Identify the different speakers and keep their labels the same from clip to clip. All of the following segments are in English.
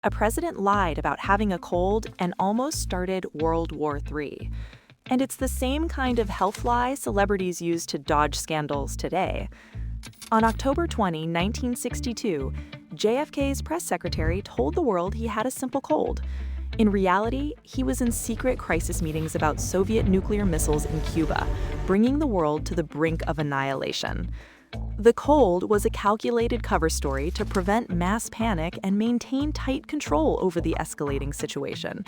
Speaker 1: A president lied about having a cold and almost started World War III. And it's the same kind of health lie celebrities use to dodge scandals today. On October 20, 1962, JFK's press secretary told the world he had a simple cold. In reality, he was in secret crisis meetings about Soviet nuclear missiles in Cuba, bringing the world to the brink of annihilation. The cold was a calculated cover story to prevent mass panic and maintain tight control over the escalating situation.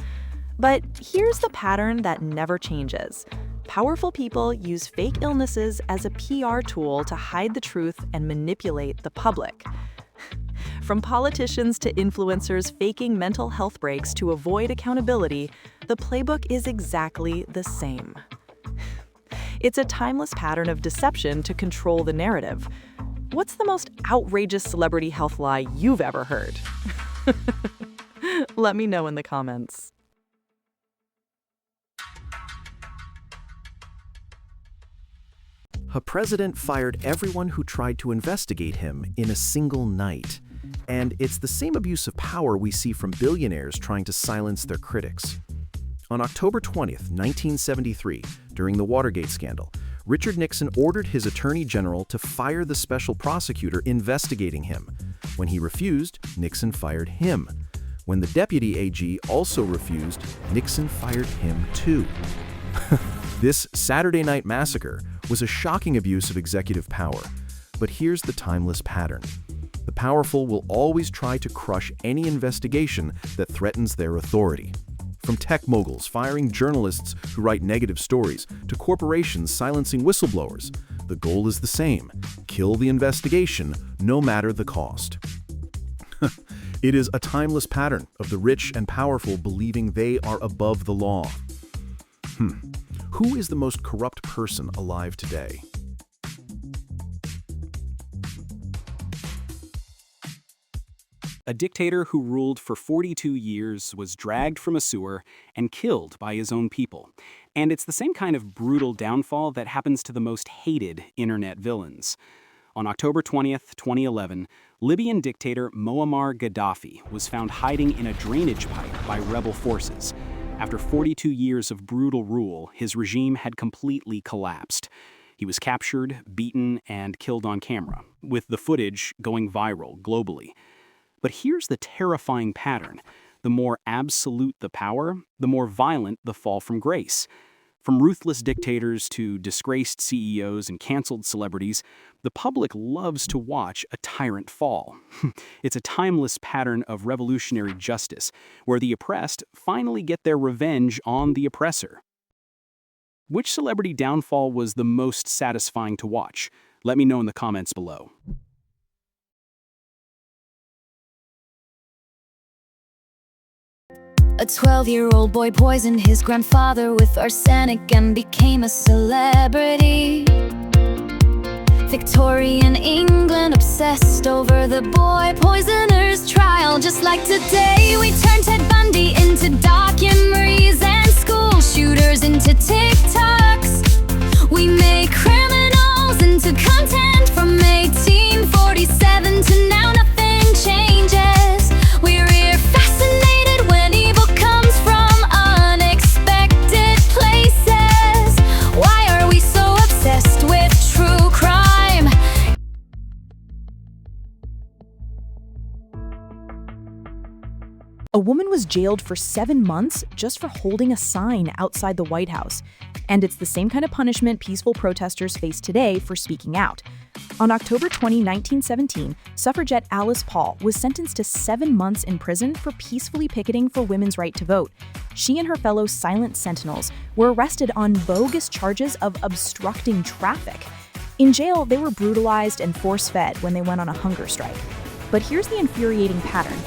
Speaker 1: But here's the pattern that never changes. Powerful people use fake illnesses as a PR tool to hide the truth and manipulate the public. From politicians to influencers faking mental health breaks to avoid accountability, the playbook is exactly the same. It's a timeless pattern of deception to control the narrative. What's the most outrageous celebrity health lie you've ever heard? Let me know in the comments.
Speaker 2: A president fired everyone who tried to investigate him in a single night. And it's the same abuse of power we see from billionaires trying to silence their critics. On October 20th, 1973, during the Watergate scandal, Richard Nixon ordered his attorney general to fire the special prosecutor investigating him. When he refused, Nixon fired him. When the deputy AG also refused, Nixon fired him too. This Saturday Night Massacre was a shocking abuse of executive power. But here's the timeless pattern. The powerful will always try to crush any investigation that threatens their authority. From tech moguls firing journalists who write negative stories to corporations silencing whistleblowers, the goal is the same: kill the investigation, no matter the cost. It is a timeless pattern of the rich and powerful believing they are above the law. Who is the most corrupt person alive today?
Speaker 3: A dictator who ruled for 42 years was dragged from a sewer and killed by his own people. And it's the same kind of brutal downfall that happens to the most hated internet villains. On October 20th, 2011, Libyan dictator Muammar Gaddafi was found hiding in a drainage pipe by rebel forces. After 42 years of brutal rule, his regime had completely collapsed. He was captured, beaten, and killed on camera, with the footage going viral globally. But here's the terrifying pattern. The more absolute the power, the more violent the fall from grace. From ruthless dictators to disgraced CEOs and canceled celebrities, the public loves to watch a tyrant fall. It's a timeless pattern of revolutionary justice, where the oppressed finally get their revenge on the oppressor. Which celebrity downfall was the most satisfying to watch? Let me know in the comments below.
Speaker 4: A 12-year-old boy poisoned his grandfather with arsenic and became a celebrity. Victorian England obsessed over the boy poisoner's trial. Just like today, we turned Ted Bundy into documentaries and school shooters into TikToks. We make criminals into content from 1847 to now. Nothing changes. We're fascinated when evil comes from unexpected places. Why are we so obsessed with true crime?
Speaker 1: A woman was jailed for 7 months just for holding a sign outside the White House. And it's the same kind of punishment peaceful protesters face today for speaking out. On October 20, 1917, suffragette Alice Paul was sentenced to 7 months in prison for peacefully picketing for women's right to vote. She and her fellow silent sentinels were arrested on bogus charges of obstructing traffic. In jail, they were brutalized and force-fed when they went on a hunger strike. But here's the infuriating pattern.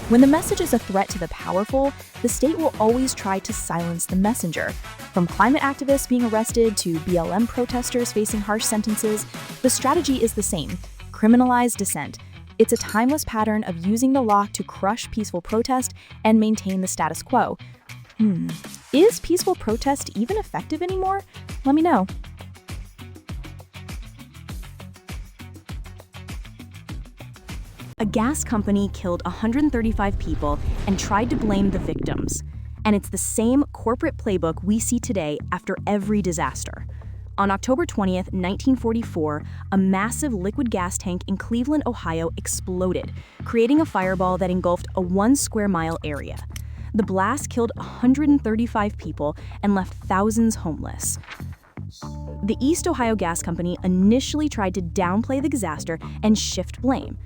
Speaker 1: When the message is a threat to the powerful, the state will always try to silence the messenger. From climate activists being arrested to BLM protesters facing harsh sentences, the strategy is the same: criminalize dissent. It's a timeless pattern of using the law to crush peaceful protest and maintain the status quo. Is peaceful protest even effective anymore? Let me know.
Speaker 5: A gas company killed 135 people and tried to blame the victims. And it's the same corporate playbook we see today after every disaster. On October 20th, 1944, a massive liquid gas tank in Cleveland, Ohio exploded, creating a fireball that engulfed a 1-square-mile area. The blast killed 135 people and left thousands homeless. The East Ohio Gas Company initially tried to downplay the disaster and shift blame.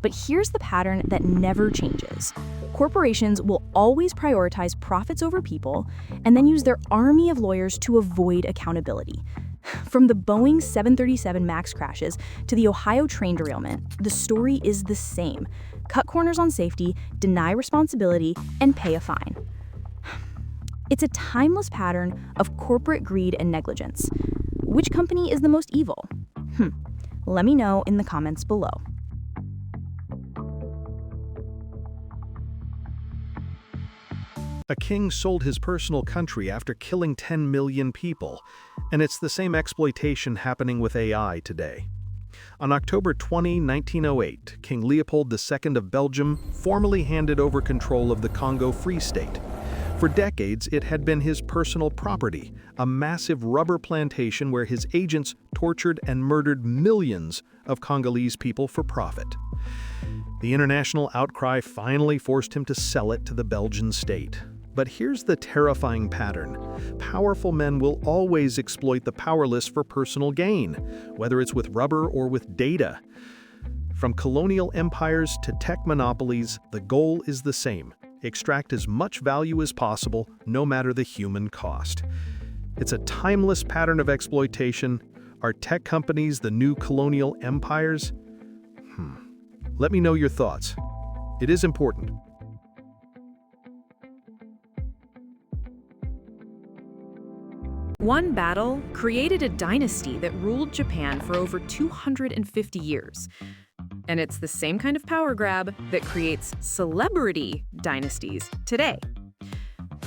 Speaker 5: But here's the pattern that never changes. Corporations will always prioritize profits over people and then use their army of lawyers to avoid accountability. From the Boeing 737 MAX crashes to the Ohio train derailment, the story is the same. Cut corners on safety, deny responsibility, and pay a fine. It's a timeless pattern of corporate greed and negligence. Which company is the most evil? Let me know in the comments below.
Speaker 2: A king sold his personal country after killing 10 million people, and it's the same exploitation happening with AI today. On October 20, 1908, King Leopold II of Belgium formally handed over control of the Congo Free State. For decades, it had been his personal property, a massive rubber plantation where his agents tortured and murdered millions of Congolese people for profit. The international outcry finally forced him to sell it to the Belgian state. But here's the terrifying pattern. Powerful men will always exploit the powerless for personal gain, whether it's with rubber or with data. From colonial empires to tech monopolies, the goal is the same: extract as much value as possible, no matter the human cost. It's a timeless pattern of exploitation. Are tech companies the new colonial empires? Let me know your thoughts. It is important.
Speaker 1: One battle created a dynasty that ruled Japan for over 250 years. And it's the same kind of power grab that creates celebrity dynasties today.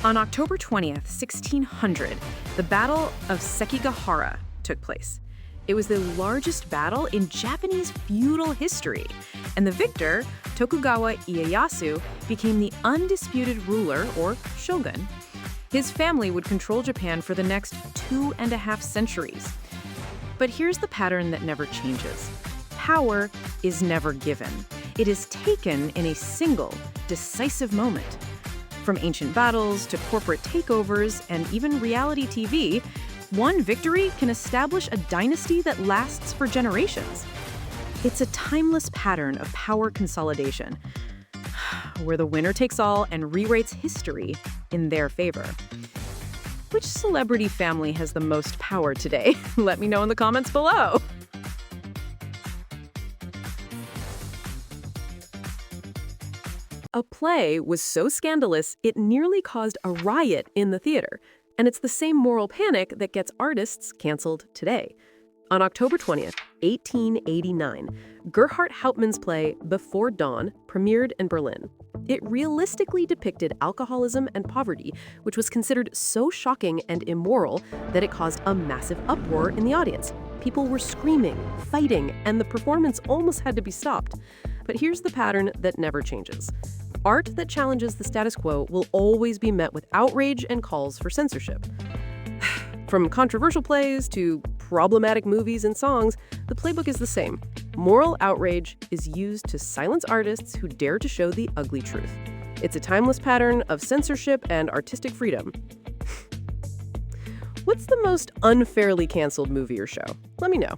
Speaker 1: On October 20th, 1600, the Battle of Sekigahara took place. It was the largest battle in Japanese feudal history, and the victor, Tokugawa Ieyasu, became the undisputed ruler, or shogun. His family would control Japan for the next 2.5 centuries. But here's the pattern that never changes. Power is never given. It is taken in a single, decisive moment. From ancient battles to corporate takeovers and even reality TV, one victory can establish a dynasty that lasts for generations. It's a timeless pattern of power consolidation, where the winner takes all and rewrites history in their favor. Which celebrity family has the most power today? Let me know in the comments below. A play was so scandalous it nearly caused a riot in the theater, and it's the same moral panic that gets artists canceled today. On October 20th, 1889, Gerhard Hauptmann's play Before Dawn premiered in Berlin. It realistically depicted alcoholism and poverty, which was considered so shocking and immoral that it caused a massive uproar in the audience. People were screaming, fighting, and the performance almost had to be stopped. But here's the pattern that never changes. Art that challenges the status quo will always be met with outrage and calls for censorship. From controversial plays to problematic movies and songs, the playbook is the same. Moral outrage is used to silence artists who dare to show the ugly truth. It's a timeless pattern of censorship and artistic freedom. What's the most unfairly canceled movie or show? Let me know.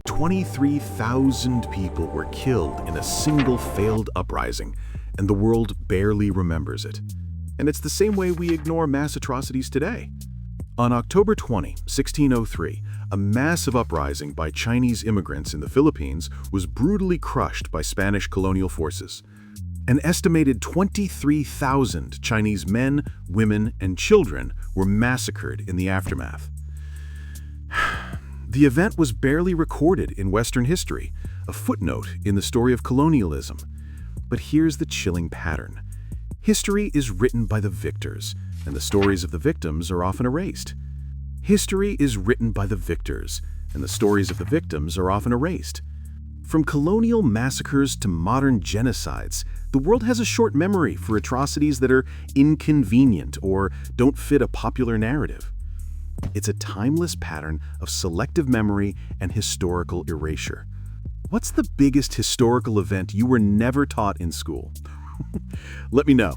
Speaker 2: "23,000 people were killed in a single failed uprising, and the world barely remembers it. And it's the same way we ignore mass atrocities today." On October 20, 1603, a massive uprising by Chinese immigrants in the Philippines was brutally crushed by Spanish colonial forces. An estimated 23,000 Chinese men, women, and children were massacred in the aftermath. The event was barely recorded in Western history, a footnote in the story of colonialism. But here's the chilling pattern. History is written by the victors, and the stories of the victims are often erased. History is written by the victors, and the stories of the victims are often erased. From colonial massacres to modern genocides, the world has a short memory for atrocities that are inconvenient or don't fit a popular narrative. It's a timeless pattern of selective memory and historical erasure. What's the biggest historical event you were never taught in school? Let me know.